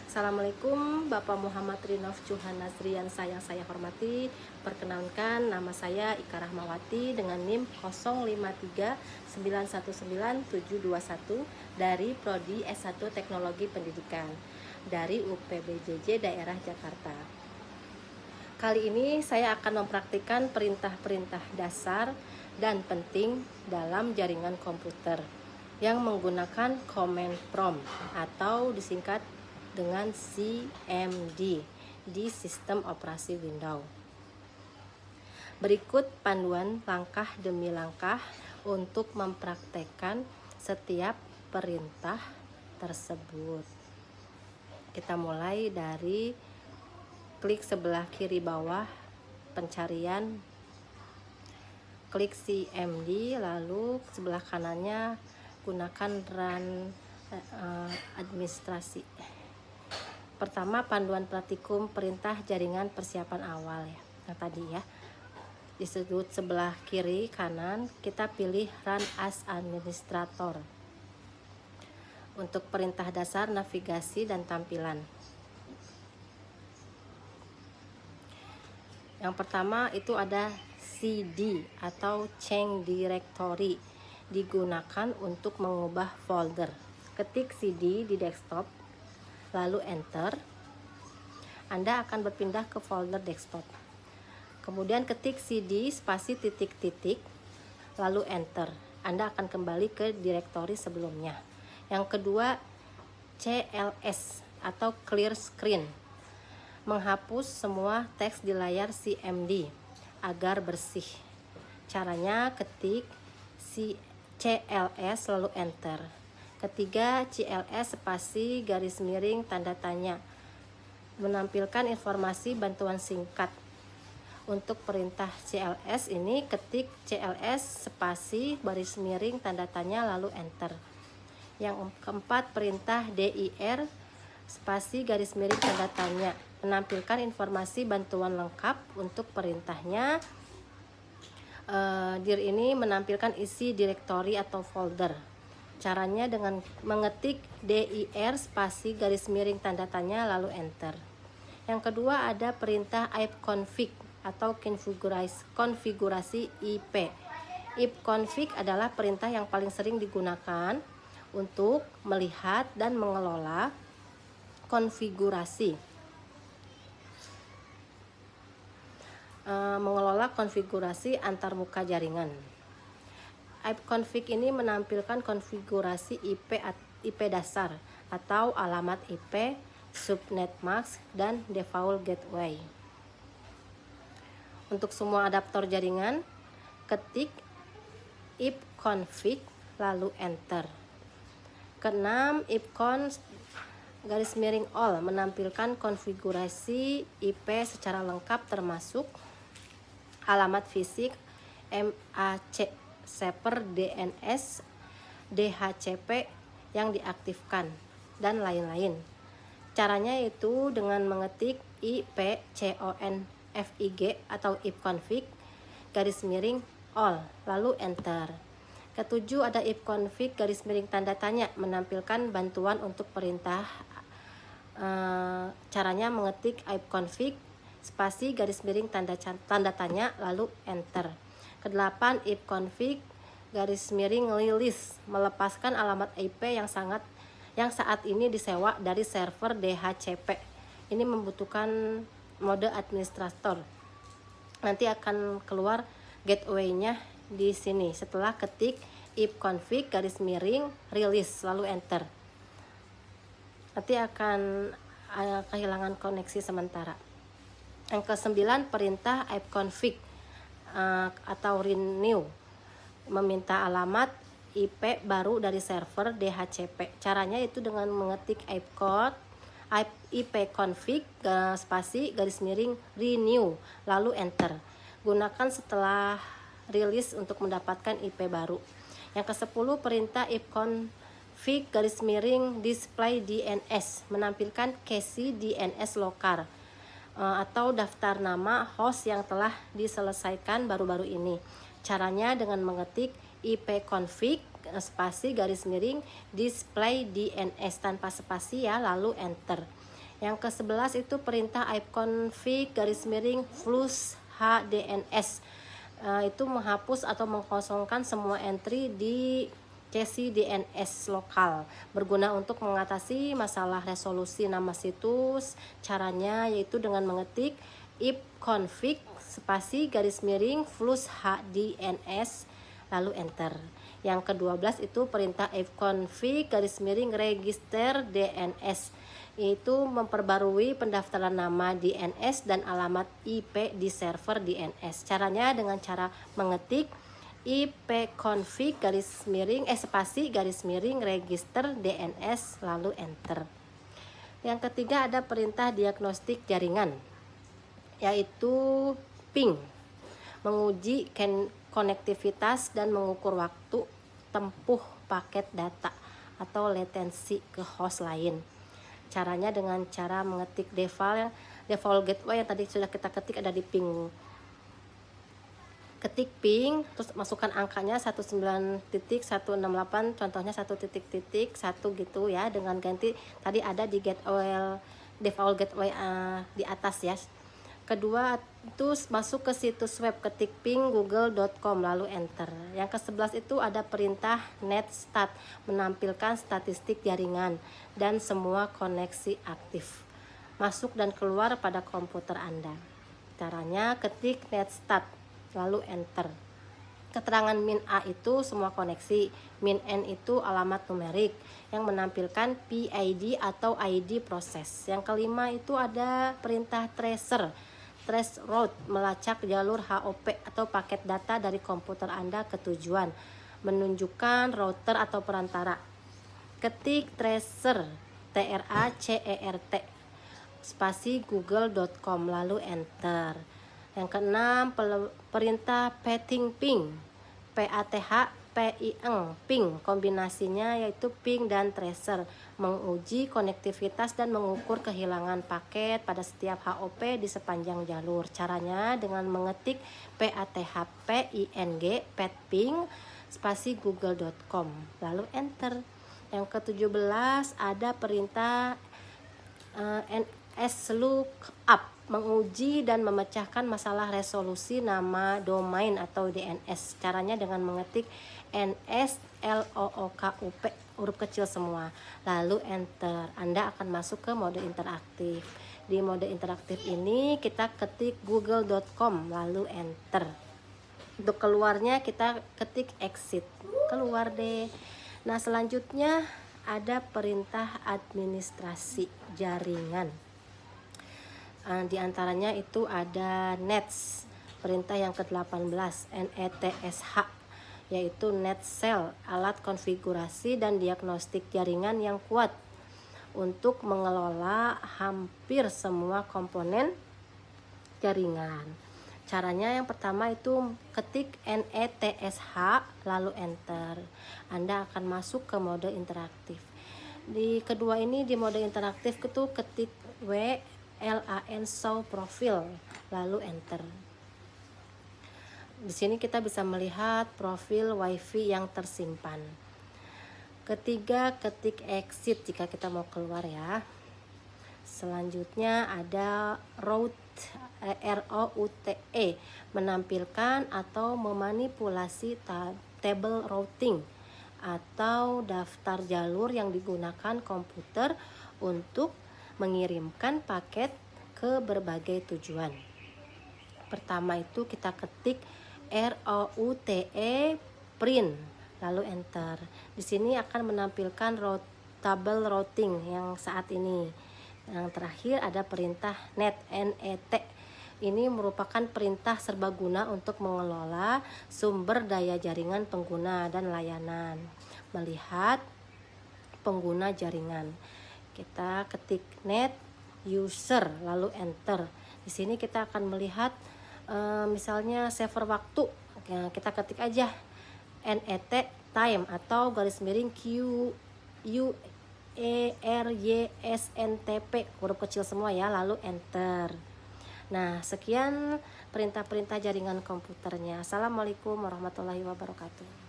Assalamualaikum Bapak Muhammad Rinov Cuhan Nazrian yang saya hormati. Perkenalkan, nama saya Ika Rahmawati dengan NIM 05391971 dari Prodi S1 Teknologi Pendidikan dari UPBJJ Daerah Jakarta. Kali ini saya akan mempraktikkan perintah-perintah dasar dan penting dalam jaringan komputer yang menggunakan command prompt atau disingkat dengan CMD di sistem operasi Windows. Berikut panduan langkah demi langkah untuk mempraktekkan setiap perintah tersebut. Kita mulai dari klik sebelah kiri bawah pencarian, klik CMD, lalu sebelah kanannya gunakan run administrasi. Pertama, panduan praktikum perintah jaringan persiapan awal ya, yang tadi ya. Di sudut sebelah kiri kanan kita pilih run as administrator. Untuk perintah dasar navigasi dan tampilan. Yang pertama itu ada CD atau change directory, digunakan untuk mengubah folder. Ketik CD di desktop lalu enter, Anda akan berpindah ke folder desktop. Kemudian ketik CD spasi titik-titik lalu enter, Anda akan kembali ke direktori sebelumnya. Yang kedua, CLS atau clear screen, menghapus semua teks di layar CMD agar bersih. Caranya ketik CLS lalu enter. Ketiga, CLS spasi garis miring tanda tanya, menampilkan informasi bantuan singkat. Untuk perintah CLS ini ketik CLS spasi garis miring tanda tanya lalu enter. Yang keempat, perintah DIR spasi garis miring tanda tanya, menampilkan informasi bantuan lengkap. Untuk perintahnya dir ini menampilkan isi direktori atau folder. Caranya dengan mengetik DIR spasi garis miring tanda tanya lalu enter. Yang kedua ada perintah ipconfig atau konfigurasi IP. Ipconfig adalah perintah yang paling sering digunakan untuk melihat dan mengelola konfigurasi. Antarmuka jaringan. Ipconfig ini menampilkan konfigurasi IP dasar atau alamat IP, subnet mask, dan default gateway. Untuk semua adaptor jaringan, ketik ipconfig lalu enter. Keenam, ipcon garis miring all menampilkan konfigurasi IP secara lengkap termasuk alamat fisik, MAC server DNS, DHCP yang diaktifkan, dan lain-lain. Caranya itu dengan mengetik ipconfig atau ipconfig garis miring all lalu enter. Ketujuh ada ipconfig garis miring tanda tanya, menampilkan bantuan untuk perintah. Caranya mengetik ipconfig spasi garis miring tanda tanya lalu enter. Kedelapan, ipconfig garis miring release, melepaskan alamat IP yang saat ini disewa dari server DHCP. Ini membutuhkan mode administrator. Nanti akan keluar gateway-nya di sini setelah ketik ipconfig garis miring release lalu enter. Nanti akan kehilangan koneksi sementara. Yang ke-9, perintah ipconfig atau renew, meminta alamat IP baru dari server DHCP. Caranya itu dengan mengetik ipconfig spasi garis miring renew lalu enter. Gunakan setelah rilis untuk mendapatkan IP baru. Yang ke-10, perintah ipconfig garis miring display DNS, menampilkan cache DNS lokal atau daftar nama host yang telah diselesaikan baru-baru ini. Caranya dengan mengetik ipconfig spasi garis miring display DNS tanpa spasi ya lalu enter. Yang ke-11 itu perintah ipconfig --flush hdns. Itu menghapus atau mengkosongkan semua entry di cache DNS lokal, berguna untuk mengatasi masalah resolusi nama situs. Caranya yaitu dengan mengetik ipconfig --flush hdns lalu enter. Yang ke-12 itu perintah ipconfig --register DNS, yaitu memperbarui pendaftaran nama DNS dan alamat IP di server DNS. Caranya dengan cara mengetik ipconfig --register DNS lalu enter. Yang ketiga ada perintah diagnostik jaringan, yaitu ping, menguji konektivitas dan mengukur waktu tempuh paket data atau latensi ke host lain. Caranya dengan cara mengetik default gateway yang tadi sudah kita ketik ada di ping. Ketik ping, terus masukkan angkanya 19.168, contohnya 1.1 gitu ya, dengan ganti tadi ada di default gateway di atas ya. Kedua itu masuk ke situs web, ketik ping google.com lalu enter. Yang ke-11 itu ada perintah netstat, menampilkan statistik jaringan dan semua koneksi aktif masuk dan keluar pada komputer Anda. Caranya ketik netstat lalu enter. Keterangan min A itu semua koneksi, min N itu alamat numerik yang menampilkan PID atau ID proses. Yang kelima itu ada perintah trace route, melacak jalur HOP atau paket data dari komputer Anda ke tujuan, menunjukkan router atau perantara. Ketik tracer TRACERT spasi google.com lalu enter. Yang keenam perintah pathing ping, PATH ping, kombinasinya yaitu ping dan tracer, menguji konektivitas dan mengukur kehilangan paket pada setiap HOP di sepanjang jalur. Caranya dengan mengetik PATH pathing spasi google.com lalu enter. Yang ke-17 ada perintah nslookup, menguji dan memecahkan masalah resolusi nama domain atau DNS. Caranya dengan mengetik nslookup huruf kecil semua lalu enter. Anda akan masuk ke mode interaktif. Di mode interaktif ini kita ketik google.com lalu enter. Untuk keluarnya kita ketik exit, keluar deh. Nah, selanjutnya ada perintah administrasi jaringan. Di antaranya itu ada nets, perintah yang ke-18 NETSH, yaitu netshell, alat konfigurasi dan diagnostik jaringan yang kuat untuk mengelola hampir semua komponen jaringan. Caranya yang pertama itu ketik NETSH lalu enter. Anda akan masuk ke mode interaktif. Di kedua ini di mode interaktif itu ketik WLAN show profile lalu enter. Di sini kita bisa melihat profil WiFi yang tersimpan. Ketiga, ketik exit jika kita mau keluar ya. Selanjutnya ada route, menampilkan atau memanipulasi table routing atau daftar jalur yang digunakan komputer untuk mengirimkan paket ke berbagai tujuan. Pertama itu kita ketik ROUTE print lalu enter. Di sini akan menampilkan table routing yang saat ini. Yang terakhir ada perintah net. Ini merupakan perintah serbaguna untuk mengelola sumber daya jaringan pengguna dan layanan. Melihat pengguna jaringan. Kita ketik net user lalu enter. Di sini kita akan melihat misalnya saver waktu. Kita ketik aja NET time atau QUERYSNTP huruf kecil semua ya lalu enter. Nah, sekian perintah-perintah jaringan komputernya. Assalamualaikum warahmatullahi wabarakatuh.